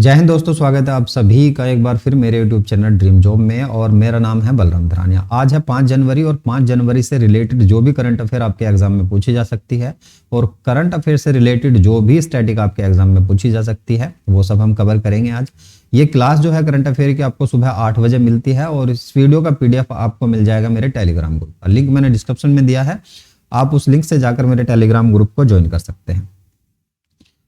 जय हिंद दोस्तों, स्वागत है आप सभी का एक बार फिर मेरे YouTube चैनल ड्रीम जॉब में। और मेरा नाम है बलराम धरानिया। आज है 5 जनवरी और 5 जनवरी से रिलेटेड जो भी करंट अफेयर आपके एग्जाम में पूछी जा सकती है और करंट अफेयर से रिलेटेड जो भी स्टैटिक आपके एग्जाम में पूछी जा सकती है वो सब हम कवर करेंगे आज। ये क्लास जो है करंट अफेयर की आपको सुबह 8 बजे मिलती है और इस वीडियो का PDF आपको मिल जाएगा मेरे टेलीग्राम ग्रुप का। लिंक मैंने डिस्क्रिप्शन में दिया है, आप उस लिंक से जाकर मेरे टेलीग्राम ग्रुप को ज्वाइन कर सकते हैं।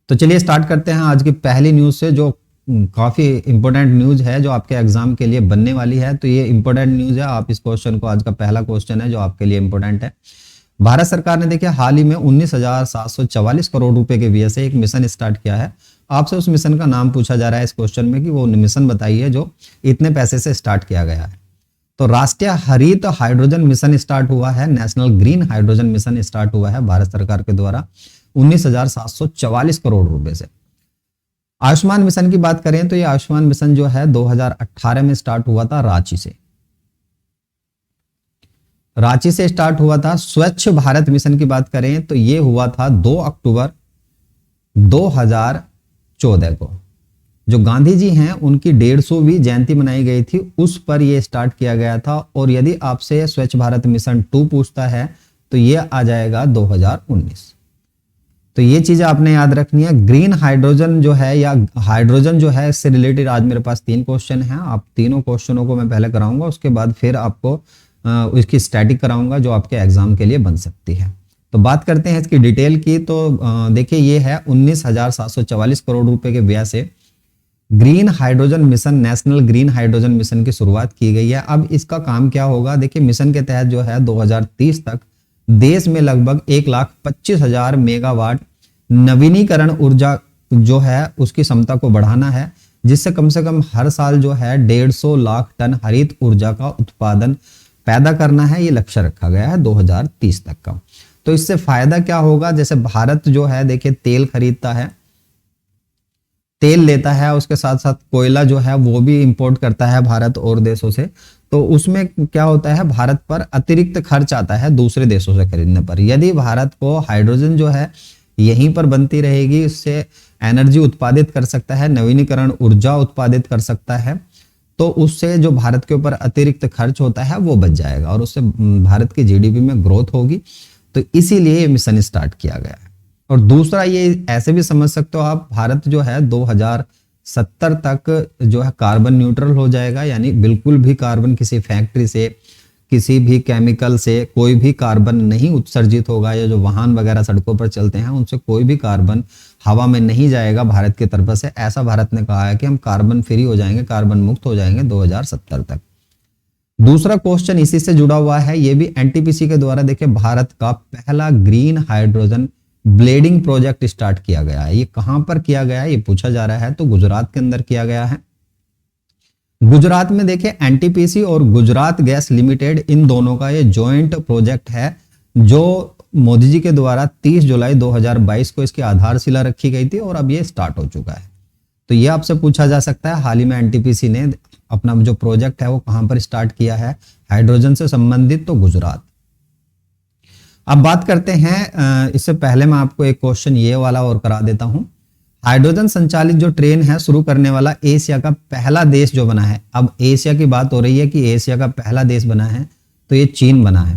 तो चलिए स्टार्ट करते हैं आज की पहली न्यूज से, जो काफी इंपॉर्टेंट न्यूज है जो आपके एग्जाम के लिए बनने वाली है। तो ये इंपॉर्टेंट न्यूज है, आप इस क्वेश्चन को, आज का पहला क्वेश्चन है जो आपके लिए इंपॉर्टेंट है। भारत सरकार ने देखिए हाल ही में 19,744 करोड़ रुपए के व्यय से एक मिशन स्टार्ट किया है। आपसे उस मिशन का नाम पूछा जा रहा है इस क्वेश्चन में कि वो मिशन बताइए जो इतने पैसे से स्टार्ट किया गया है। तो राष्ट्रीय हरित हाइड्रोजन मिशन स्टार्ट हुआ है, national green hydrogen mission start हुआ है भारत सरकार के द्वारा 19,744 करोड़ रुपए से। आयुष्मान मिशन की बात करें तो ये आयुष्मान मिशन जो है 2018 में स्टार्ट हुआ था, रांची से स्टार्ट हुआ था। स्वच्छ भारत मिशन की बात करें तो ये हुआ था 2 अक्टूबर 2014 को। जो गांधी जी हैं उनकी 150वीं जयंती मनाई गई थी, उस पर यह स्टार्ट किया गया था। और यदि आपसे स्वच्छ भारत मिशन 2 पूछता है तो ये आ जाएगा 2019। तो ये चीजें आपने याद रखनी है। ग्रीन हाइड्रोजन जो है या हाइड्रोजन जो है, इससे रिलेटेड आज मेरे पास 3 क्वेश्चन हैं। आप तीनों क्वेश्चनों को मैं पहले कराऊंगा, उसके बाद फिर आपको इसकी स्टैटिक कराऊंगा जो आपके एग्जाम के लिए बन सकती है। तो बात करते हैं इसकी डिटेल की। तो देखिए ये है 19,744 करोड़ रुपए के व्यय से green hydrogen mission, national green hydrogen mission की शुरुआत की गई है। अब इसका काम क्या होगा, देखिए मिशन के तहत जो है 2030 तक देश में लगभग 1,25,000 मेगावाट नवीनीकरण ऊर्जा जो है उसकी क्षमता को बढ़ाना है, जिससे कम से कम हर साल जो है 150 लाख टन हरित ऊर्जा का उत्पादन पैदा करना है। ये लक्ष्य रखा गया है 2030 तक का। तो इससे फायदा क्या होगा, जैसे भारत जो है देखिए तेल खरीदता है, तेल लेता है, उसके साथ साथ कोयला जो है वो भी इंपोर्ट करता है भारत और देशों से। तो उसमें क्या होता है, भारत पर अतिरिक्त खर्च आता है दूसरे देशों से खरीदने पर। यदि भारत को हाइड्रोजन जो है यहीं पर बनती रहेगी, इससे एनर्जी उत्पादित कर सकता है, नवीनीकरण ऊर्जा उत्पादित कर सकता है, तो उससे जो भारत के ऊपर अतिरिक्त खर्च होता है वो बच जाएगा और उससे भारत की GDP में ग्रोथ होगी। तो इसीलिए ये मिशन स्टार्ट किया गया है। और दूसरा ये ऐसे भी समझ सकते हो आप, भारत जो है 2070 तक जो है कार्बन न्यूट्रल हो जाएगा, यानी बिल्कुल भी कार्बन किसी फैक्ट्री से, किसी भी केमिकल से कोई भी कार्बन नहीं उत्सर्जित होगा, या जो वाहन वगैरह सड़कों पर चलते हैं उनसे कोई भी कार्बन हवा में नहीं जाएगा भारत की तरफ से। ऐसा भारत ने कहा है कि हम कार्बन फ्री हो जाएंगे, कार्बन मुक्त हो जाएंगे 2070 तक। दूसरा क्वेश्चन इसी से जुड़ा हुआ है, ये भी NTPC के द्वारा देखिए भारत का पहला green hydrogen blending project start किया गया है। ये कहां पर किया गया है ये पूछा जा रहा है, तो गुजरात के अंदर किया गया है। गुजरात में देखिए NTPC और गुजरात गैस लिमिटेड, इन दोनों का ये जॉइंट प्रोजेक्ट है जो मोदी जी के द्वारा 30 जुलाई 2022 को इसकी आधारशिला रखी गई थी और अब ये स्टार्ट हो चुका है। तो ये आपसे पूछा जा सकता है, हाल ही में NTPC ने अपना जो प्रोजेक्ट है वो कहां पर स्टार्ट किया है हाइड्रोजन से संबंधित, तो गुजरात। अब बात करते हैं, इससे पहले मैं आपको एक क्वेश्चन ये वाला और करा देता हूं। हाइड्रोजन संचालित जो ट्रेन है शुरू करने वाला एशिया का पहला देश जो बना है, अब एशिया की बात हो रही है कि एशिया का पहला देश बना है, तो ये चीन बना है।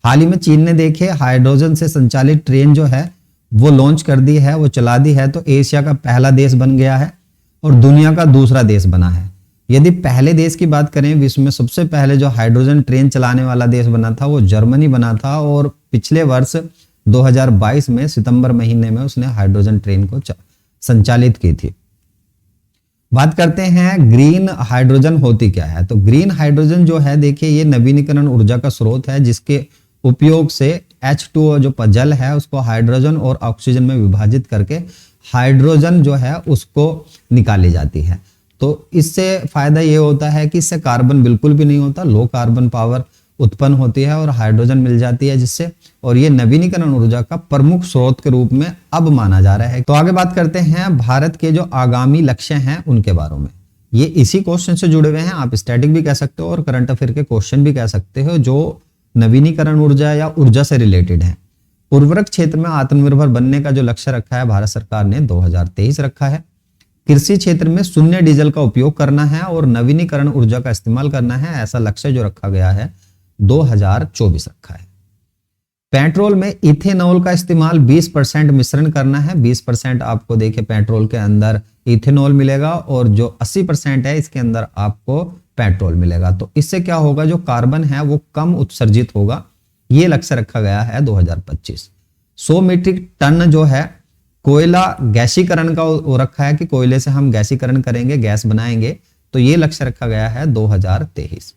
हाल ही में चीन ने देखे हाइड्रोजन से संचालित ट्रेन जो है वो लॉन्च कर दी है, वो चला दी है, तो एशिया का पहला देश बन गया है और दुनिया का दूसरा देश बना है। यदि पहले देश की बात करें, विश्व में सबसे पहले जो हाइड्रोजन ट्रेन चलाने वाला देश बना था वो जर्मनी बना था और पिछले वर्ष 2022 में सितंबर महीने में उसने हाइड्रोजन ट्रेन को संचालित की थी। बात करते हैं ग्रीन हाइड्रोजन होती क्या है। तो ग्रीन हाइड्रोजन जो है देखिए ये नवीनीकरण ऊर्जा का स्रोत है, जिसके उपयोग से H2O जो जल है उसको हाइड्रोजन और ऑक्सीजन में विभाजित करके हाइड्रोजन जो है उसको निकाली जाती है। तो इससे फायदा ये होता है कि इससे कार्बन बिल्कुल भी नहीं होता, लो कार्बन पावर उत्पन्न होती है और हाइड्रोजन मिल जाती है जिससे, और ये नवीनीकरण ऊर्जा का प्रमुख स्रोत के रूप में अब माना जा रहा है। तो आगे बात करते हैं भारत के जो आगामी लक्ष्य हैं उनके बारे में। ये इसी क्वेश्चन से जुड़े हुए हैं, आप स्टैटिक भी कह सकते हो और करंट अफेयर के क्वेश्चन भी कह सकते हो जो नवीनीकरण ऊर्जा या ऊर्जा से रिलेटेड है। उर्वरक क्षेत्र में आत्मनिर्भर बनने का जो लक्ष्य रखा है भारत सरकार ने 2023 रखा है। कृषि क्षेत्र में शून्य डीजल का उपयोग करना है और नवीनीकरण ऊर्जा का इस्तेमाल करना है, ऐसा लक्ष्य जो रखा गया है 2024 रखा है। पेट्रोल में इथेनॉल का इस्तेमाल 20% मिश्रण करना है। 20% आपको देखिए पेट्रोल के अंदर इथेनॉल मिलेगा और जो 80% है इसके अंदर आपको पेट्रोल मिलेगा। तो इससे क्या होगा, जो कार्बन है वो कम उत्सर्जित होगा। ये लक्ष्य रखा गया है 2025। 100 मीट्रिक टन जो है कोयला गैसीकरण का वो रखा है कि कोयले से हम गैसीकरण करेंगे, गैस बनाएंगे। तो ये लक्ष्य रखा गया है 2023।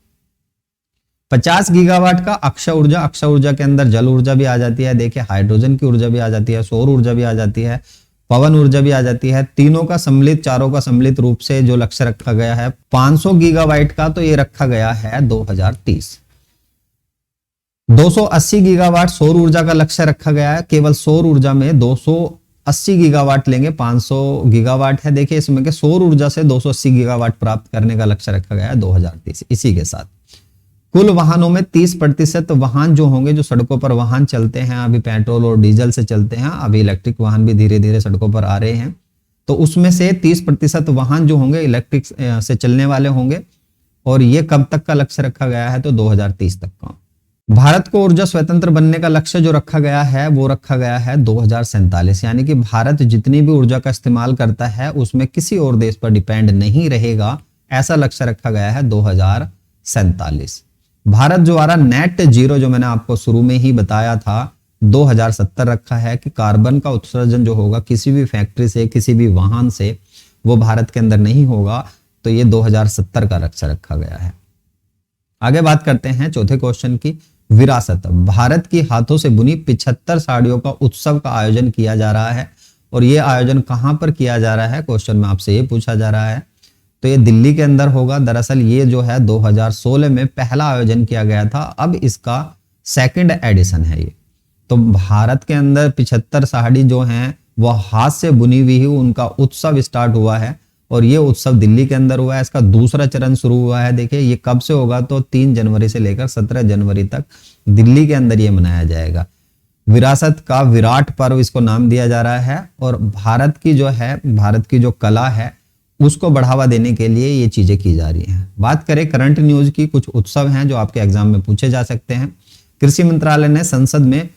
50 गीगावाट का अक्षय ऊर्जा। अक्षय ऊर्जा के अंदर जल ऊर्जा भी आ जाती है, देखिए हाइड्रोजन की ऊर्जा भी आ जाती है, सौर ऊर्जा भी आ जाती है, पवन ऊर्जा भी आ जाती है। तीनों का सम्मिलित, चारों का सम्मिलित रूप से जो लक्ष्य रखा गया है 500 गीगावाट का, तो ये रखा गया है 2030। 280 गीगावाट सौर ऊर्जा का लक्ष्य रखा गया है। केवल सौर ऊर्जा में 280 गीगावाट लेंगे, 500 गीगावाट है। देखिए इसमें के सौर ऊर्जा से 280 गीगावाट प्राप्त करने का लक्ष्य रखा गया है 2030। इसी के साथ कुल वाहनों में 30% वाहन जो होंगे, जो सड़कों पर वाहन चलते हैं, अभी पेट्रोल और डीजल से चलते हैं, अभी इलेक्ट्रिक वाहन भी धीरे धीरे सड़कों पर आ रहे हैं, तो उसमें से 30% वाहन जो होंगे इलेक्ट्रिक से चलने वाले होंगे। और ये कब तक का लक्ष्य रखा गया है, तो 2030 तक का। भारत को ऊर्जा स्वतंत्र बनने का लक्ष्य जो रखा गया है वो रखा गया है 2047, यानी कि भारत जितनी भी ऊर्जा का इस्तेमाल करता है उसमें किसी और देश पर डिपेंड नहीं रहेगा, ऐसा लक्ष्य रखा गया है 2047। भारत द्वारा नेट जीरो, जो मैंने आपको शुरू में ही बताया था, 2070 रखा है कि कार्बन का उत्सर्जन जो होगा किसी भी फैक्ट्री से, किसी भी वाहन से, वो भारत के अंदर नहीं होगा। तो ये 2070 का लक्ष्य रखा गया है। आगे बात करते हैं चौथे क्वेश्चन की। विरासत। भारत की हाथों से बुनी 75 साड़ियों का उत्सव का आयोजन किया जा रहा है। और ये आयोजन कहां पर किया जा रहा है, क्वेश्चन में आपसे ये पूछा जा रहा है। तो ये दिल्ली के अंदर होगा। दरअसल ये जो है 2016 में पहला आयोजन किया गया था, अब इसका सेकंड एडिशन है ये। तो भारत के अंदर 75 साड़ी जो हैं वो हाथ से बुनी हुई ही उनका उत्सव स्टार्ट हुआ है और ये उत्सव दिल्ली के अंदर हुआ है। इसका दूसरा चरण शुरू हुआ है। देखिए ये कब से होगा, तो 3 जनवरी से लेकर 17 जनवरी तक दिल्ली के अंदर ये मनाया जाएगा। विरासत का विराट पर्व इसको नाम दिया जा रहा है। और भारत की जो है, भारत की जो कला है उसको बढ़ावा देने के लिए ये चीजें की जा रही हैं। बात करें करंट न्यूज की, कुछ उत्सव हैं जो आपके एग्जाम में पूछे जा सकते हैं। कृषि मंत्रालय ने संसद में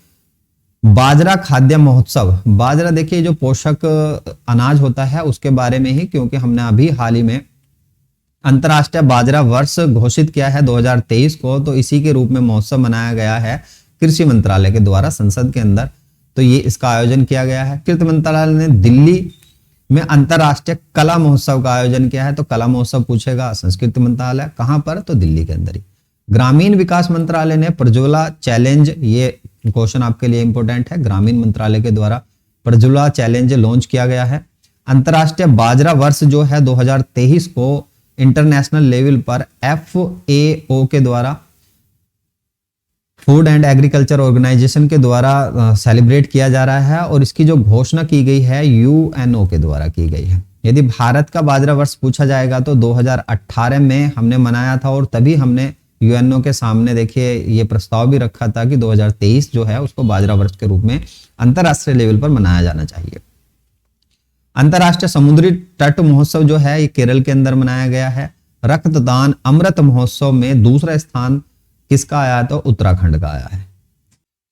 बाजरा खाद्य महोत्सव, बाजरा देखिए जो पोषक अनाज होता है उसके बारे में ही, क्योंकि हमने अभी हाल ही में अंतर्राष्ट्रीय बाजरा वर्ष घोषित किया है 2023 को, तो इसी के रूप में महोत्सव मनाया गया है कृषि मंत्रालय के द्वारा संसद के अंदर। तो ये इसका आयोजन किया गया है। कृषि मंत्रालय ने दिल्ली में अंतर्राष्ट्रीय कला महोत्सव का आयोजन किया है। तो कला महोत्सव पूछेगा संस्कृति मंत्रालय, कहां पर, तो दिल्ली के अंदर ही। ग्रामीण विकास मंत्रालय ने प्रज्वला चैलेंज, ये क्वेश्चन आपके लिए इंपॉर्टेंट है, ग्रामीण मंत्रालय के द्वारा प्रज्वला चैलेंज लॉन्च किया गया है। अंतर्राष्ट्रीय बाजरा वर्ष जो है 2023 को इंटरनेशनल लेवल पर FAO के द्वारा, फूड एंड एग्रीकल्चर ऑर्गेनाइजेशन के द्वारा सेलिब्रेट किया जा रहा है और इसकी जो घोषणा की गई है UNO के द्वारा की गई है। यदि भारत का बाजरा वर्ष पूछा जाएगा तो 2018 में हमने मनाया था और तभी हमने UNO के सामने देखिए ये प्रस्ताव भी रखा था कि 2023 जो है उसको बाजरा वर्ष के रूप में अंतरराष्ट्रीय लेवल पर मनाया जाना चाहिए। अंतरराष्ट्रीय समुद्री तट महोत्सव जो है ये केरल के अंदर मनाया गया है। रक्तदान अमृत महोत्सव में दूसरा स्थान किसका आया, तो उत्तराखंड का आया है।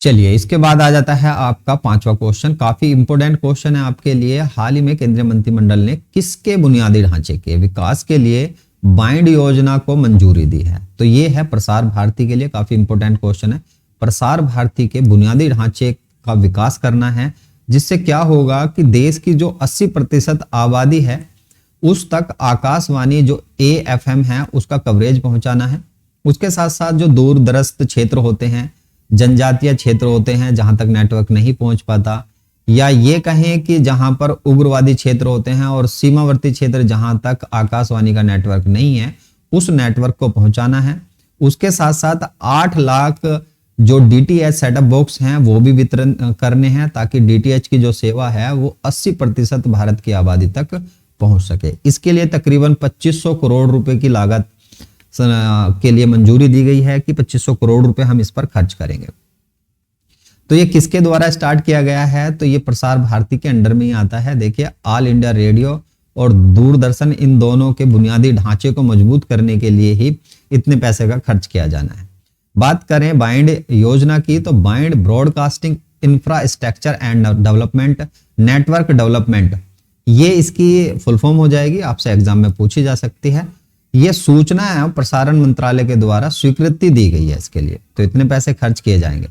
चलिए इसके बाद आ जाता है आपका 5वां क्वेश्चन, काफी इंपोर्टेंट क्वेश्चन है आपके लिए। हाल ही में केंद्रीय मंत्रिमंडल ने किसके बुनियादी ढांचे के विकास के लिए बाइंड योजना को मंजूरी दी है, तो ये है प्रसार भारती के लिए काफी इंपोर्टेंट क्वेश्चन है। प्रसार भारती के बुनियादी ढांचे का विकास करना है, जिससे क्या होगा कि देश की जो 80% आबादी है उस तक आकाशवाणी जो AM है उसका कवरेज पहुंचाना है। उसके साथ साथ जो दूर दराज क्षेत्र होते हैं, जनजातीय क्षेत्र होते हैं जहां तक नेटवर्क नहीं पहुंच पाता, या ये कहें कि जहां पर उग्रवादी क्षेत्र होते हैं और सीमावर्ती क्षेत्र जहां तक आकाशवाणी का नेटवर्क नहीं है, उस नेटवर्क को पहुंचाना है। उसके साथ साथ 8 लाख जो DTH सेटअप बॉक्स हैं वो भी वितरण करने हैं, ताकि DTH की जो सेवा है वो 80% भारत की आबादी तक पहुंच सके। इसके लिए तकरीबन 2500 करोड़ रुपए की लागत के लिए मंजूरी दी गई है कि 2500 करोड़ रुपए हम इस पर खर्च करेंगे। तो ये किसके द्वारा स्टार्ट किया गया है, तो ये प्रसार भारती के अंडर में ही आता है। देखिए ऑल इंडिया रेडियो और दूरदर्शन, इन दोनों के बुनियादी ढांचे को मजबूत करने के लिए ही इतने पैसे का खर्च किया जाना है। बात करें बाइंड योजना की, तो bind broadcasting infrastructure and development network development, ये इसकी फुल फॉर्म हो जाएगी, आपसे एग्जाम में पूछी जा सकती है। ये सूचना एवं प्रसारण मंत्रालय के द्वारा स्वीकृति दी गई है इसके लिए, तो इतने पैसे खर्च किए जाएंगे।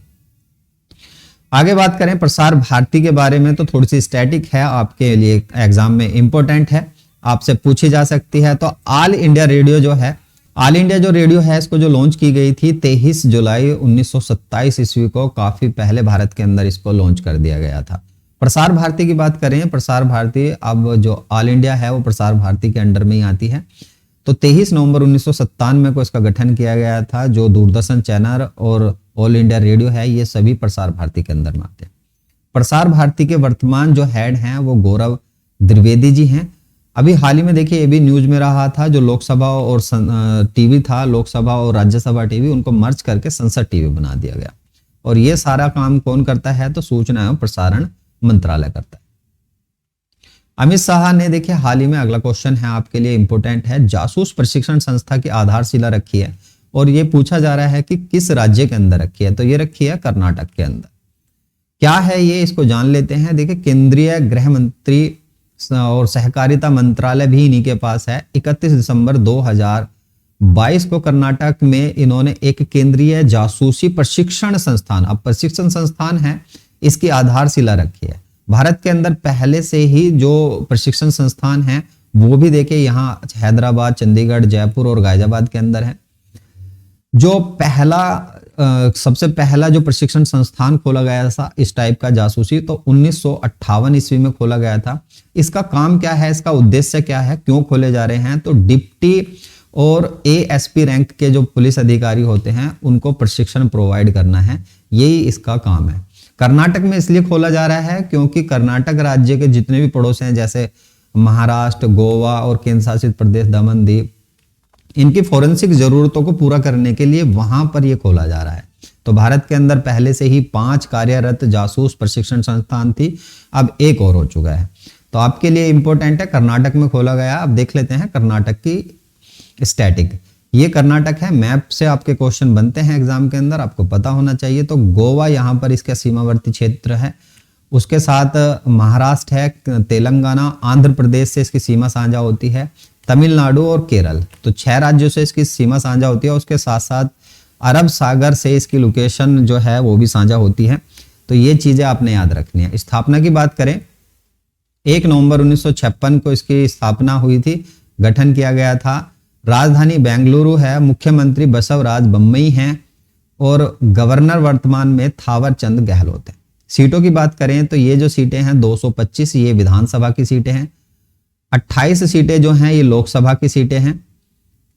आगे बात करें प्रसार भारती के बारे में, तो थोड़ी सी स्टैटिक है, आपके लिए एग्जाम में इंपॉर्टेंट है, आपसे पूछी जा सकती है। तो ऑल इंडिया रेडियो जो है, ऑल इंडिया जो रेडियो है, इसको जो लॉन्च की गई थी 23 जुलाई 1927 ईस्वी को, काफी पहले भारत के अंदर इसको लॉन्च कर दिया गया था। प्रसार भारती की बात करें, प्रसार भारती अब जो ऑल इंडिया है वो प्रसार भारती के अंडर में ही आती है। तो 23 नवंबर 1997 को इसका गठन किया गया था। जो दूरदर्शन चैनल और ऑल इंडिया रेडियो है, ये सभी प्रसार भारती के अंदर में आते हैं। प्रसार भारती के वर्तमान जो हेड हैं वो गौरव द्विवेदी जी हैं। अभी हाल ही में देखिए, ये भी न्यूज में रहा था, जो लोकसभा और टीवी था, लोकसभा और राज्यसभा टीवी, उनको मर्ज करके संसद टीवी बना दिया गया। और ये सारा काम कौन करता है, तो सूचना एवं प्रसारण मंत्रालय करता है। अमित शाह ने देखिए हाल ही में, अगला क्वेश्चन है आपके लिए इंपॉर्टेंट है, जासूस प्रशिक्षण संस्था की आधारशिला रखी है, और ये पूछा जा रहा है कि किस राज्य के अंदर रखी है, तो ये रखी है कर्नाटक के अंदर। क्या है ये, इसको जान लेते हैं। देखिए केंद्रीय गृह मंत्री और सहकारिता मंत्रालय भी इन्हीं के पास है। 31 दिसंबर 2022 को कर्नाटक में इन्होंने एक केंद्रीय जासूसी प्रशिक्षण संस्थान, अब प्रशिक्षण संस्थान है, इसकी आधारशिला रखी है। भारत के अंदर पहले से ही जो प्रशिक्षण संस्थान है वो भी देखिए यहाँ हैदराबाद, चंडीगढ़, जयपुर और गाजियाबाद के अंदर है। जो सबसे पहला जो प्रशिक्षण संस्थान खोला गया था इस टाइप का जासूसी, तो 1958 ईस्वी में खोला गया था। इसका काम क्या है, इसका उद्देश्य क्या है, क्यों खोले जा रहे हैं, तो डिप्टी और एएसपी रैंक के जो पुलिस अधिकारी होते हैं उनको प्रशिक्षण प्रोवाइड करना है, यही इसका काम है। कर्नाटक में इसलिए खोला जा रहा है क्योंकि कर्नाटक राज्य के जितने भी पड़ोसी हैं, जैसे महाराष्ट्र, गोवा और केंद्र शासित प्रदेश दमन दीव, इनकी फोरेंसिक जरूरतों को पूरा करने के लिए वहां पर यह खोला जा रहा है। तो भारत के अंदर पहले से ही 5 कार्यरत जासूस प्रशिक्षण संस्थान थी, अब एक और हो चुका है। तो आपके लिए इंपॉर्टेंट है, कर्नाटक में खोला गया। अब देख लेते हैं कर्नाटक की स्टैटिक। ये कर्नाटक है, मैप से आपके क्वेश्चन बनते हैं एग्जाम के अंदर, आपको पता होना चाहिए। तो गोवा यहाँ पर इसका सीमावर्ती क्षेत्र है, उसके साथ महाराष्ट्र है, तेलंगाना, आंध्र प्रदेश से इसकी सीमा साझा होती है, तमिलनाडु और केरल, तो 6 राज्यों से इसकी सीमा साझा होती है। उसके साथ साथ अरब सागर से इसकी लोकेशन जो है वो भी साझा होती है। तो ये चीजें आपने याद रखनी है। स्थापना की बात करें, 1 नवंबर 1956 को इसकी स्थापना हुई थी, गठन किया गया था। राजधानी बेंगलुरु है, मुख्यमंत्री बसवराज बम्मई हैं और गवर्नर वर्तमान में थावर चंद गहलोत हैं। सीटों की बात करें तो ये जो सीटें हैं 225 ये विधानसभा की सीटें हैं, 28 सीटें जो हैं ये लोकसभा की सीटें हैं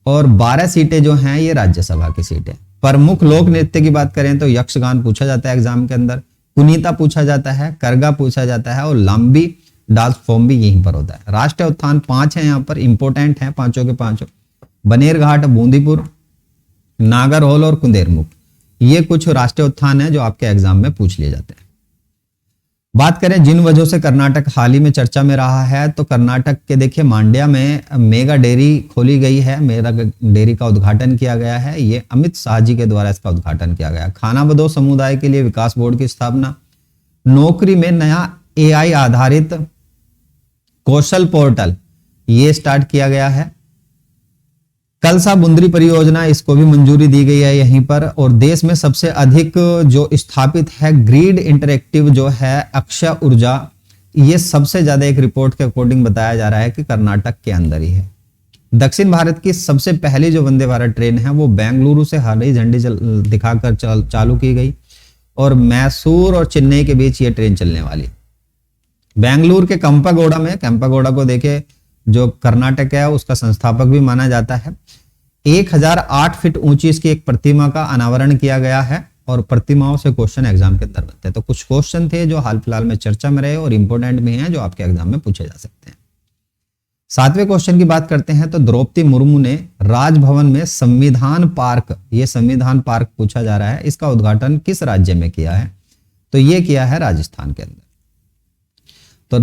और 12 सीटें जो हैं ये राज्यसभा की सीटें। प्रमुख लोक नृत्य की बात करें तो यक्षगान पूछा जाता है एग्जाम के अंदर, कुनीता पूछा जाता है, करगा पूछा जाता है और लांबी डांस फॉर्म भी यहीं पर होता है। राष्ट्रीय उद्यान 5 है, यहाँ पर इंपोर्टेंट है पांचों के पांचों, बनेरघाट, बूंदीपुर, नागरहोल और कुंदेरमुख। ये कुछ राष्ट्रीय उद्यान है जो आपके एग्जाम में पूछ लिए जाते हैं। बात करें जिन वजहों से कर्नाटक हाल ही में चर्चा में रहा है, तो कर्नाटक के देखिए मांड्या में मेगा डेयरी खोली गई है, मेगा डेयरी का उद्घाटन किया गया है, ये अमित शाह जी के द्वारा इसका उद्घाटन किया गया। खाना बदोश समुदाय के लिए विकास बोर्ड की स्थापना, नौकरी में नया एआई आधारित कौशल पोर्टल ये स्टार्ट किया गया है। कलसा बुंदरी परियोजना, इसको भी मंजूरी दी गई है यहीं पर। और देश में सबसे अधिक जो स्थापित है ग्रिड इंटरेक्टिव जो है अक्षय ऊर्जा, ये सबसे ज्यादा एक रिपोर्ट के अकॉर्डिंग बताया जा रहा है कि कर्नाटक के अंदर ही है। दक्षिण भारत की सबसे पहली जो वंदे भारत ट्रेन है वो बेंगलुरु से हरी झंडी दिखाकर चालू की गई और मैसूर और चेन्नई के बीच ये ट्रेन चलने वाली। बेंगलुरु के केंपेगौड़ा में, केंपेगौड़ा को देखे जो कर्नाटक है उसका संस्थापक भी माना जाता है। 1008 फीट ऊंची इसकी एक प्रतिमा का अनावरण किया गया है और प्रतिमाओं से क्वेश्चन एग्जाम के अंदर बनते हैं। तो कुछ क्वेश्चन थे जो हाल फिलहाल में चर्चा में रहे और इंपोर्टेंट भी हैं जो आपके एग्जाम में पूछे जा सकते हैं। 7वें क्वेश्चन की बात करते हैं तो द्रौपदी मुर्मू ने राजभवन में संविधान पार्क, ये संविधान पार्क पूछा जा रहा है, इसका उद्घाटन किस राज्य में किया है, तो ये किया है राजस्थान के अंदर। तो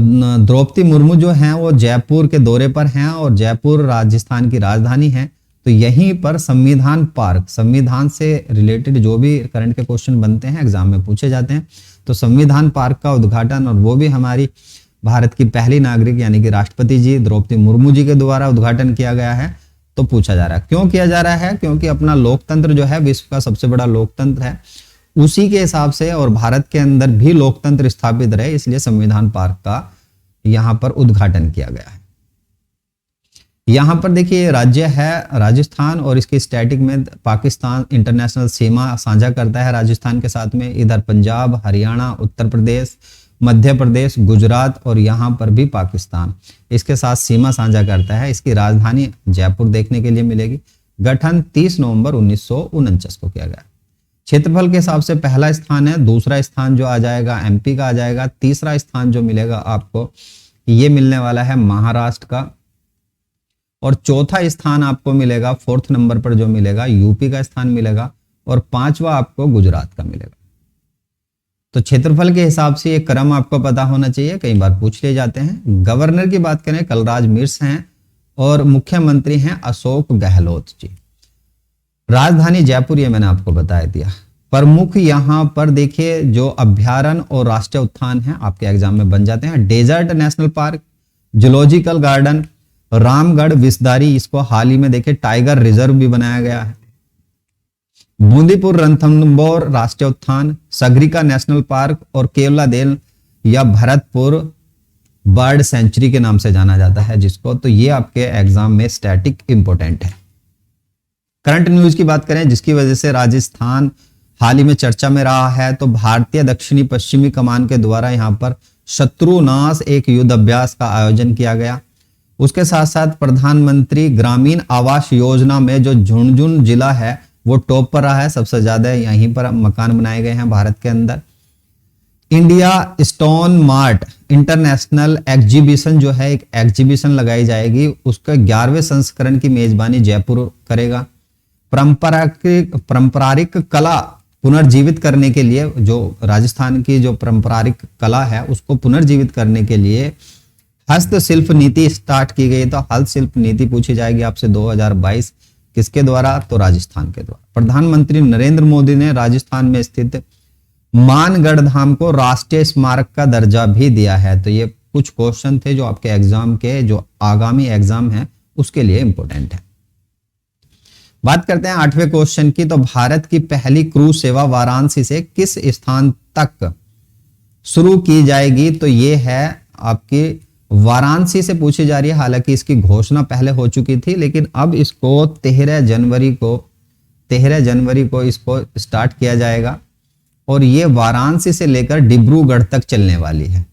द्रौपदी मुर्मू जो हैं वो जयपुर के दौरे पर हैं और जयपुर राजस्थान की राजधानी है। तो यहीं पर संविधान पार्क, संविधान से रिलेटेड जो भी करंट के क्वेश्चन बनते हैं एग्जाम में पूछे जाते हैं, तो संविधान पार्क का उद्घाटन, और वो भी हमारी भारत की पहली नागरिक यानी कि राष्ट्रपति जी द्रौपदी मुर्मू जी के द्वारा उद्घाटन किया गया है। तो पूछा जा रहा है क्यों किया जा रहा है, क्योंकि अपना लोकतंत्र जो है विश्व का सबसे बड़ा लोकतंत्र है, उसी के हिसाब से और भारत के अंदर भी लोकतंत्र स्थापित रहे, इसलिए संविधान पार्क का यहां पर उद्घाटन किया गया है। यहां पर देखिए राज्य है राजस्थान और इसकी स्टैटिक में पाकिस्तान इंटरनेशनल सीमा साझा करता है राजस्थान के साथ में। इधर पंजाब, हरियाणा, उत्तर प्रदेश, मध्य प्रदेश, गुजरात और यहाँ पर भी पाकिस्तान इसके साथ सीमा साझा करता है। इसकी राजधानी जयपुर देखने के लिए मिलेगी। गठन 30 नवंबर 1949 को किया गया। क्षेत्रफल के हिसाब से पहला स्थान है, दूसरा स्थान जो आ जाएगा एमपी का आ जाएगा, तीसरा स्थान जो मिलेगा आपको ये मिलने वाला है महाराष्ट्र का, और चौथा स्थान आपको मिलेगा 4th नंबर पर जो मिलेगा यूपी का स्थान मिलेगा, और 5वां आपको गुजरात का मिलेगा। तो क्षेत्रफल के हिसाब से ये क्रम आपको पता होना चाहिए, कई बार पूछ लिए जाते हैं। गवर्नर की बात करें कलराज मिश्र हैं और मुख्यमंत्री हैं अशोक गहलोत जी। राजधानी जयपुर ये मैंने आपको बता दिया। प्रमुख यहाँ पर देखिए जो अभ्यारण्य और राष्ट्रीय उद्यान हैं आपके एग्जाम में बन जाते हैं। Desert national park, zoological garden, Ramgarh Vishdhari, इसको हाल ही में देखिए टाइगर रिजर्व भी बनाया गया है। बूंदीपुर रणथंबोर राष्ट्रीय उद्यान, सगरिका नेशनल पार्क और केवलादेव या भरतपुर बर्ड सेंचुरी के नाम से जाना जाता है जिसको। तो ये आपके एग्जाम में स्टैटिक इंपोर्टेंट है। करंट न्यूज की बात करें जिसकी वजह से राजस्थान हाल ही में चर्चा में रहा है, तो भारतीय दक्षिणी पश्चिमी कमान के द्वारा यहाँ पर शत्रुनाश एक युद्ध अभ्यास का आयोजन किया गया। उसके साथ साथ प्रधानमंत्री ग्रामीण आवास योजना में जो झुंझुनू जिला है वो टॉप पर रहा है, सबसे ज्यादा यहीं पर मकान बनाए गए हैं भारत के अंदर। India stone mart international exhibition जो है एक एग्जीबिशन लगाई जाएगी, उसका 11वें संस्करण की मेजबानी जयपुर करेगा। पारंपरिक कला पुनर्जीवित करने के लिए जो राजस्थान की जो पारंपरिक कला है उसको पुनर्जीवित करने के लिए हस्तशिल्प नीति स्टार्ट की गई। तो हस्तशिल्प नीति पूछी जाएगी आपसे 2022 किसके द्वारा, तो राजस्थान के द्वारा। प्रधानमंत्री नरेंद्र मोदी ने राजस्थान में स्थित मानगढ़ धाम को राष्ट्रीय स्मारक का दर्जा भी दिया है। तो ये कुछ क्वेश्चन थे जो आपके एग्जाम के जो आगामी एग्जाम है उसके लिए इंपॉर्टेंट है। बात करते हैं 8वें क्वेश्चन की। तो भारत की पहली क्रूज सेवा वाराणसी से किस स्थान तक शुरू की जाएगी, तो ये है आपकी वाराणसी से पूछी जा रही है। हालांकि इसकी घोषणा पहले हो चुकी थी लेकिन अब इसको 13 जनवरी को इसको स्टार्ट किया जाएगा और ये वाराणसी से लेकर डिब्रूगढ़ तक चलने वाली है।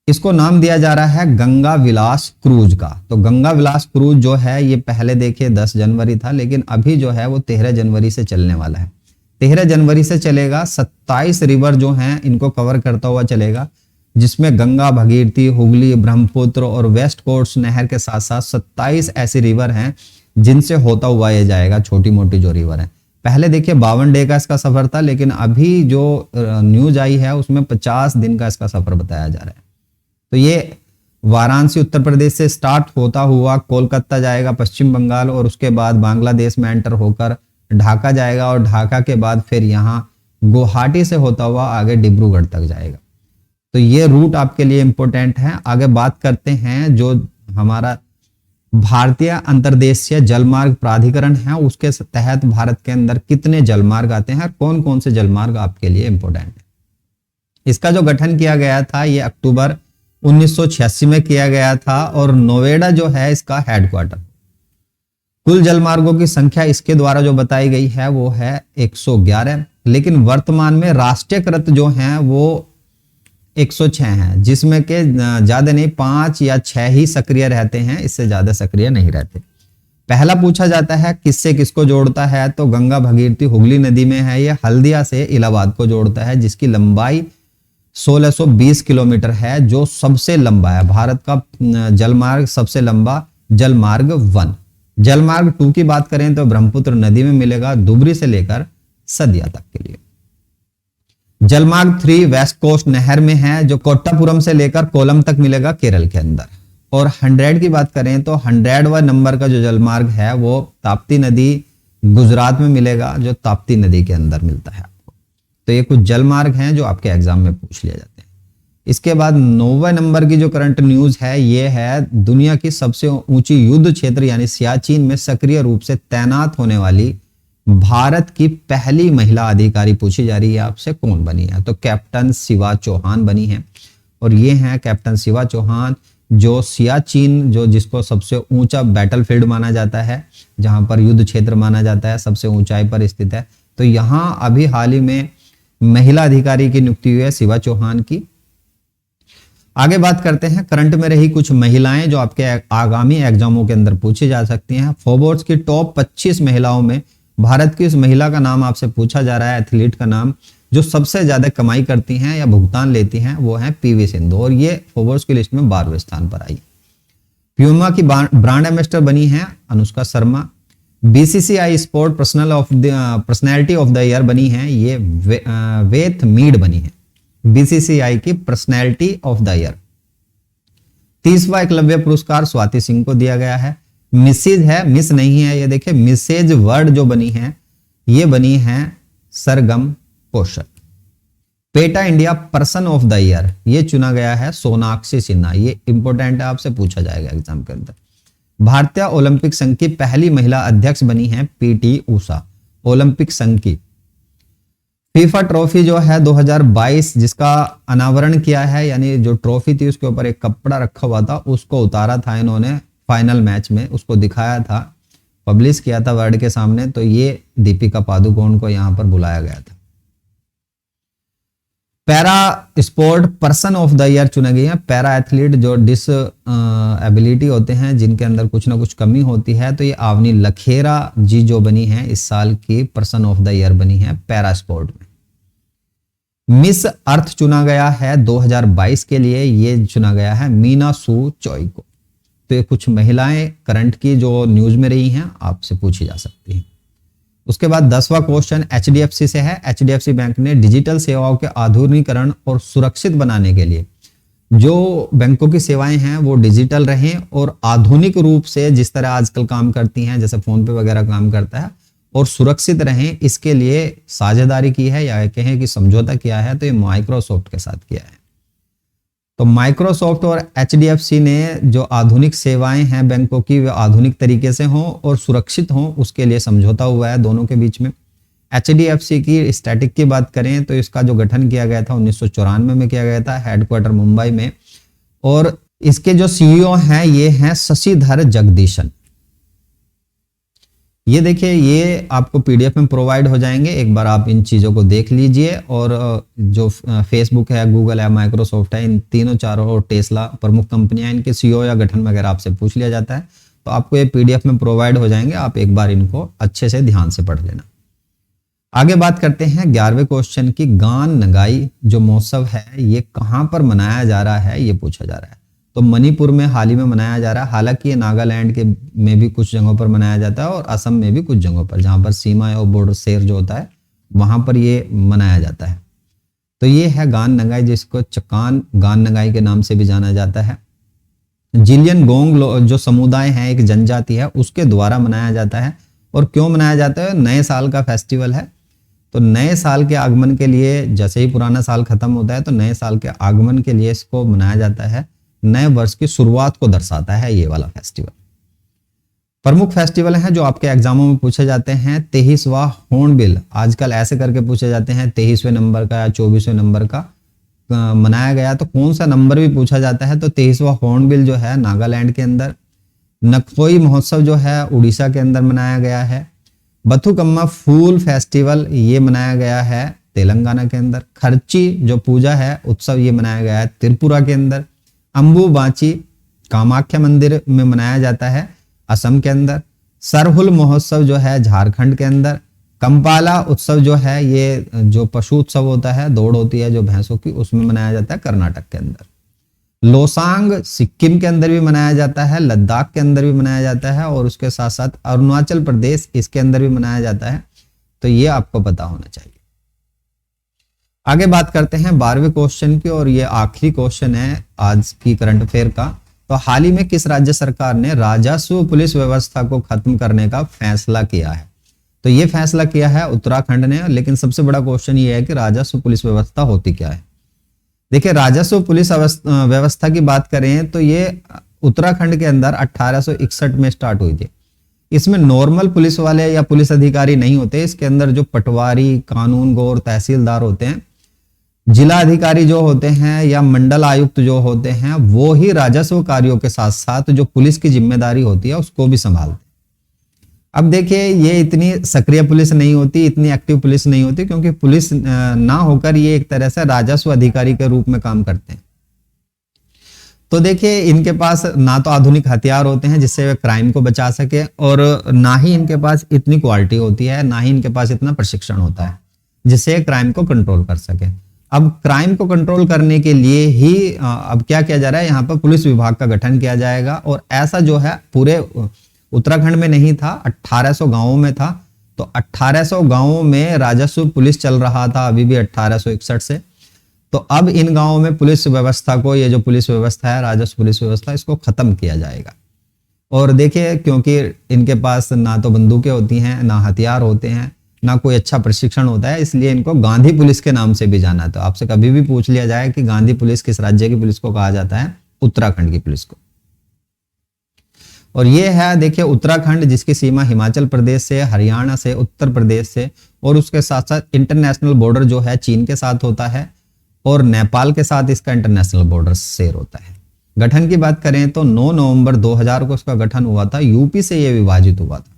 इसको नाम दिया जा रहा है गंगा विलास क्रूज का। तो गंगा विलास क्रूज जो है ये पहले देखिए 10 जनवरी था लेकिन अभी जो है वो 13 जनवरी से चलने वाला है। 13 जनवरी से चलेगा। 27 रिवर जो हैं इनको कवर करता हुआ चलेगा, जिसमें गंगा, भगीरथी, हुगली, ब्रह्मपुत्र और वेस्ट कोस्ट नहर के साथ साथ 27 ऐसे रिवर हैं जिनसे होता हुआ ये जाएगा। छोटी मोटी जो रिवर है, पहले देखिए 52 डे का इसका सफर था लेकिन अभी जो न्यूज आई है उसमें 50 दिन का इसका सफर बताया जा रहा है। तो ये वाराणसी उत्तर प्रदेश से स्टार्ट होता हुआ कोलकाता जाएगा, पश्चिम बंगाल, और उसके बाद बांग्लादेश में एंटर होकर ढाका जाएगा और ढाका के बाद फिर यहाँ गुवाहाटी से होता हुआ आगे डिब्रूगढ़ तक जाएगा। तो ये रूट आपके लिए इंपॉर्टेंट है। आगे बात करते हैं जो हमारा भारतीय अंतर्देशीय जलमार्ग प्राधिकरण है उसके तहत भारत के अंदर कितने जलमार्ग आते हैं, कौन कौन से जलमार्ग आपके लिए इंपॉर्टेंट है। इसका जो गठन किया गया था ये अक्टूबर 1986 में किया गया था और नोएडा जो है इसका हेडक्वार्टर। कुल जलमार्गों की संख्या इसके द्वारा जो बताई गई है वो है 111, लेकिन वर्तमान में राष्ट्रीयकृत जो हैं वो 106 हैं, जिसमें के ज्यादा नहीं 5 या 6 ही सक्रिय रहते हैं, इससे ज्यादा सक्रिय नहीं रहते। पहला पूछा जाता है किससे किसको जोड़ता है, तो गंगा भगीरथी हुगली नदी में है, ये हल्दिया से इलाहाबाद को जोड़ता है जिसकी लंबाई 1620 किलोमीटर है, जो सबसे लंबा है भारत का जलमार्ग, सबसे लंबा जलमार्ग 1। जलमार्ग 2 की बात करें तो ब्रह्मपुत्र नदी में मिलेगा, धुबरी से लेकर सदिया तक के लिए। जलमार्ग 3 वेस्ट कोस्ट नहर में है, जो कोट्टापुरम से लेकर कोलम तक मिलेगा केरल के अंदर। और 100 की बात करें तो 100वां नंबर का जो जलमार्ग है वो ताप्ती नदी गुजरात में मिलेगा, जो ताप्ती नदी के अंदर मिलता है आपको। तो ये कुछ जलमार्ग हैं जो आपके एग्जाम में पूछ लिया जाते हैं। इसके बाद 9वें नंबर की जो करंट न्यूज है ये है दुनिया की सबसे ऊंची युद्ध क्षेत्र यानी सियाचिन में सक्रिय रूप से तैनात होने वाली भारत की पहली महिला अधिकारी पूछी जा रही है आपसे, कौन बनी है? तो कैप्टन शिवा चौहान बनी है। और ये हैं कैप्टन शिवा चौहान, जो सियाचिन, जो जिसको सबसे ऊंचा बैटलफील्ड माना जाता है, जहां पर युद्ध क्षेत्र माना जाता है, सबसे ऊंचाई पर स्थित है। तो यहां अभी हाल ही में महिला अधिकारी की नियुक्ति हुई है शिवा चौहान की। आगे बात करते हैं करंट में रही कुछ महिलाएं जो आपके आगामी एग्जामों के अंदर पूछी जा सकती हैं। फोर्ब्स की टॉप 25 महिलाओं में भारत की उस महिला का नाम आपसे पूछा जा रहा है, एथलीट का नाम, जो सबसे ज्यादा कमाई करती हैं या भुगतान लेती हैं, वो है पीवी सिंधु। और ये फोर्ब्स की लिस्ट में 12वें स्थान पर आई। प्यूमा की ब्रांड एम्बेसडर बनी है Anushka Sharma. BCCI sport personality of the year बनी है ये वेथ मीड बनी है, बीसीसीआई की पर्सनैलिटी ऑफ द ईयर। 30वां एकलव्य पुरस्कार स्वाति सिंह को दिया गया है। मिसेज है, मिस नहीं है, ये देखिए मिसेज वर्ड जो बनी है ये बनी है Sargam Kaushal. PETA India person of the year ये चुना गया है सोनाक्षी सिन्हा। ये इंपॉर्टेंट है, आपसे पूछा जाएगा एग्जाम के अंदर। भारतीय ओलंपिक संघ की पहली महिला अध्यक्ष बनी है पीटी उषा, ओलंपिक संघ की। फीफा ट्रॉफी जो है 2022 जिसका अनावरण किया है, यानी जो ट्रॉफी थी उसके ऊपर एक कपड़ा रखा हुआ था, उसको उतारा था इन्होंने फाइनल मैच में, उसको दिखाया था, पब्लिश किया था वर्ल्ड के सामने। तो ये दीपिका पादुकोण को यहां पर बुलाया गया था। Para sport person of the year चुने गए हैं पैरा एथलीट जो डिसएबिलिटी होते हैं, जिनके अंदर कुछ ना कुछ कमी होती है। तो ये आवनी लखेरा जी जो बनी है इस साल की पर्सन ऑफ द ईयर बनी है पैरा स्पोर्ट में। मिस अर्थ चुना गया है 2022 के लिए, ये चुना गया है मीना सू चॉय को। तो ये कुछ महिलाएं करंट की जो न्यूज में रही हैं आपसे पूछी जा सकती हैं। उसके बाद 10वां क्वेश्चन एचडीएफसी से है। एचडीएफसी बैंक ने डिजिटल सेवाओं के आधुनिकीकरण और सुरक्षित बनाने के लिए जो बैंकों की सेवाएं हैं वो डिजिटल रहें और आधुनिक रूप से जिस तरह आजकल काम करती हैं, जैसे फोन पे वगैरह काम करता है, और सुरक्षित रहें, इसके लिए साझेदारी की है या कहें कि समझौता किया है। तो ये माइक्रोसॉफ्ट के साथ किया है। तो माइक्रोसॉफ्ट और एचडीएफसी ने जो आधुनिक सेवाएं हैं बैंकों की वे आधुनिक तरीके से हों और सुरक्षित हों, उसके लिए समझौता हुआ है दोनों के बीच में। एचडीएफसी की स्टैटिक की बात करें तो इसका जो गठन किया गया था 1994 में किया गया था, हेडक्वार्टर मुंबई में। और इसके जो सीईओ हैं ये हैं शशिधर जगदीशन। ये देखिए, ये आपको पीडीएफ में प्रोवाइड हो जाएंगे, एक बार आप इन चीजों को देख लीजिए। और जो फेसबुक है, गूगल है, माइक्रोसॉफ्ट है, इन तीनों चारों और टेस्ला प्रमुख कंपनियां, इनके सीईओ या गठन वगैरह आपसे पूछ लिया जाता है, तो आपको ये पीडीएफ में प्रोवाइड हो जाएंगे। आप एक बार इनको अच्छे से ध्यान से पढ़ लेना। आगे बात करते हैं 11वें क्वेश्चन की। गान नगाई जो महोत्सव है ये कहां पर मनाया जा रहा है, ये पूछा जा रहा है। तो मणिपुर में हाल ही में मनाया जा रहा है। हालांकि ये नागालैंड के में भी कुछ जगहों पर मनाया जाता है और असम में भी कुछ जगहों पर, जहां पर सीमा और बॉर्डर शेर जो होता है वहां पर ये मनाया जाता है। तो ये है गान नगाई, जिसको चकान गान नगाई के नाम से भी जाना जाता है। जिलियन गोंग जो समुदाय है, एक जनजाति है, उसके द्वारा मनाया जाता है। और क्यों मनाया जाता है? नए साल का फेस्टिवल है। तो नए साल के आगमन के लिए, जैसे ही पुराना साल खत्म होता है तो नए साल के आगमन के लिए इसको मनाया जाता है। नए वर्ष की शुरुआत को दर्शाता है ये वाला फेस्टिवल। प्रमुख फेस्टिवल हैं जो आपके एग्जामों में पूछे जाते हैं। 23वां हॉर्नबिल, आजकल ऐसे करके पूछे जाते हैं 23वें नंबर का या 24वें नंबर का मनाया गया, तो कौन सा नंबर भी पूछा जाता है। तो 23वां हॉर्नबिल जो है नागालैंड के अंदर। नखोई महोत्सव जो है उड़ीसा के अंदर मनाया गया है। बथुकम्मा फूल फेस्टिवल ये मनाया गया है तेलंगाना के अंदर। खर्ची जो पूजा है उत्सव ये मनाया गया है त्रिपुरा के अंदर। अंबुबाची कामाख्या मंदिर में मनाया जाता है असम के अंदर। सरहुल महोत्सव जो है झारखंड के अंदर। कंपाला उत्सव जो है ये जो पशु उत्सव होता है, दौड़ होती है जो भैंसों की, उसमें मनाया जाता है कर्नाटक के अंदर। लोसांग सिक्किम के अंदर भी मनाया जाता है, लद्दाख के अंदर भी मनाया जाता है और उसके साथ साथ अरुणाचल प्रदेश इसके अंदर भी मनाया जाता है। तो ये आपको पता होना चाहिए। आगे बात करते हैं 12वें क्वेश्चन की, और ये आखिरी क्वेश्चन है आज की करंट अफेयर का। तो हाल ही में किस राज्य सरकार ने राजस्व पुलिस व्यवस्था को खत्म करने का फैसला किया है? तो ये फैसला किया है उत्तराखंड ने। लेकिन सबसे बड़ा क्वेश्चन ये है कि राजस्व पुलिस व्यवस्था होती क्या है। देखिए, राजस्व पुलिस व्यवस्था की बात करें तो ये उत्तराखंड के अंदर 1861 में स्टार्ट हुई थी। इसमें नॉर्मल पुलिस वाले या पुलिस अधिकारी नहीं होते, इसके अंदर जो पटवारी, कानूनगोर, तहसीलदार होते हैं, जिला अधिकारी जो होते हैं या मंडल आयुक्त जो होते हैं, वो ही राजस्व कार्यों के साथ साथ जो पुलिस की जिम्मेदारी होती है उसको भी संभालते हैं। अब देखिए, ये इतनी सक्रिय पुलिस नहीं होती, इतनी एक्टिव पुलिस नहीं होती, क्योंकि पुलिस ना होकर ये एक तरह से राजस्व अधिकारी के रूप में काम करते हैं। तो देखिए, इनके पास ना तो आधुनिक हथियार होते हैं जिससे वे क्राइम को बचा सके, और ना ही इनके पास इतनी क्वालिटी होती है, ना ही इनके पास इतना प्रशिक्षण होता है जिससे क्राइम को कंट्रोल कर सके। अब क्राइम को कंट्रोल करने के लिए ही अब क्या किया जा रहा है, यहाँ पर पुलिस विभाग का गठन किया जाएगा। और ऐसा जो है पूरे उत्तराखंड में नहीं था, 1800 गांवों में था। तो 1800 गांवों में राजस्व पुलिस चल रहा था अभी भी 1861 से। तो अब इन गांवों में पुलिस व्यवस्था को, ये जो पुलिस व्यवस्था है, राजस्व पुलिस व्यवस्था, इसको खत्म किया जाएगा। और देखिए, क्योंकि इनके पास ना तो बंदूकें होती हैं, ना हथियार होते हैं, ना कोई अच्छा प्रशिक्षण होता है, इसलिए इनको गांधी पुलिस के नाम से भी जाना। तो आपसे कभी भी पूछ लिया जाए कि गांधी पुलिस किस राज्य की पुलिस को कहा जाता है, उत्तराखंड की पुलिस को। और ये है देखिए उत्तराखंड, जिसकी सीमा हिमाचल प्रदेश से, हरियाणा से, उत्तर प्रदेश से, और उसके साथ साथ इंटरनेशनल बॉर्डर जो है चीन के साथ होता है, और नेपाल के साथ इसका इंटरनेशनल बॉर्डर शेयर होता है। गठन की बात करें तो 9 नवंबर 2000 को इसका गठन हुआ था। यूपी से ये विभाजित हुआ था।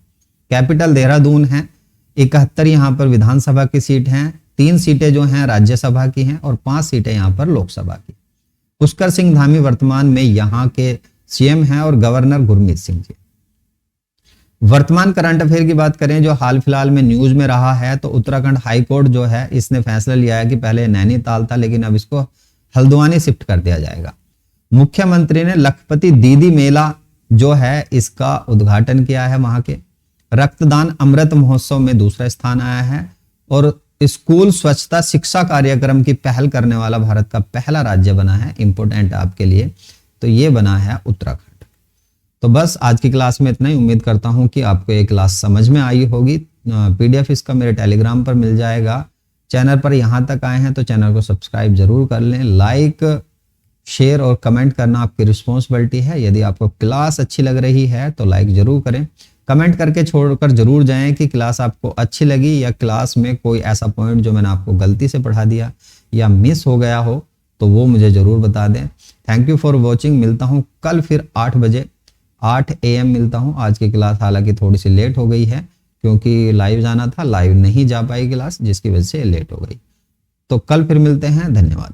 कैपिटल देहरादून है। 71 यहाँ पर विधानसभा की सीट हैं, 3 सीटें जो हैं राज्यसभा की हैं, और 5 सीटें यहाँ पर लोकसभा की। पुष्कर सिंह धामी वर्तमान में यहाँ के सीएम हैं, और गवर्नर गुरमीत सिंह जी। वर्तमान करंट अफेयर की बात करें जो हाल फिलहाल में न्यूज में रहा है, तो उत्तराखंड हाई कोर्ट जो है इसने फैसला लिया है कि पहले नैनीताल था, लेकिन अब इसको हल्द्वानी शिफ्ट कर दिया जाएगा। मुख्यमंत्री ने लखपति दीदी मेला जो है इसका उद्घाटन किया है। वहां के रक्तदान अमृत महोत्सव में दूसरा स्थान आया है, और स्कूल स्वच्छता शिक्षा कार्यक्रम की पहल करने वाला भारत का पहला राज्य बना है। इंपोर्टेंट आपके लिए, तो ये बना है उत्तराखंड। तो बस आज की क्लास में इतना ही। उम्मीद करता हूं कि आपको ये क्लास समझ में आई होगी। पीडीएफ इसका मेरे टेलीग्राम पर मिल जाएगा। चैनल पर यहां तक आए हैं तो चैनल को सब्सक्राइब जरूर कर लें। लाइक, शेयर और कमेंट करना आपकी रिस्पॉन्सिबिलिटी है। यदि आपको क्लास अच्छी लग रही है तो लाइक जरूर करें। कमेंट करके छोड़कर जरूर जाएं कि क्लास आपको अच्छी लगी, या क्लास में कोई ऐसा पॉइंट जो मैंने आपको गलती से पढ़ा दिया या मिस हो गया हो तो वो मुझे जरूर बता दें। Thank you for watching. मिलता हूँ कल फिर 8 बजे, 8 AM मिलता हूँ। आज की क्लास हालांकि थोड़ी सी लेट हो गई है, क्योंकि लाइव जाना था, लाइव नहीं जा पाई क्लास, जिसकी वजह से लेट हो गई। तो कल फिर मिलते हैं। धन्यवाद।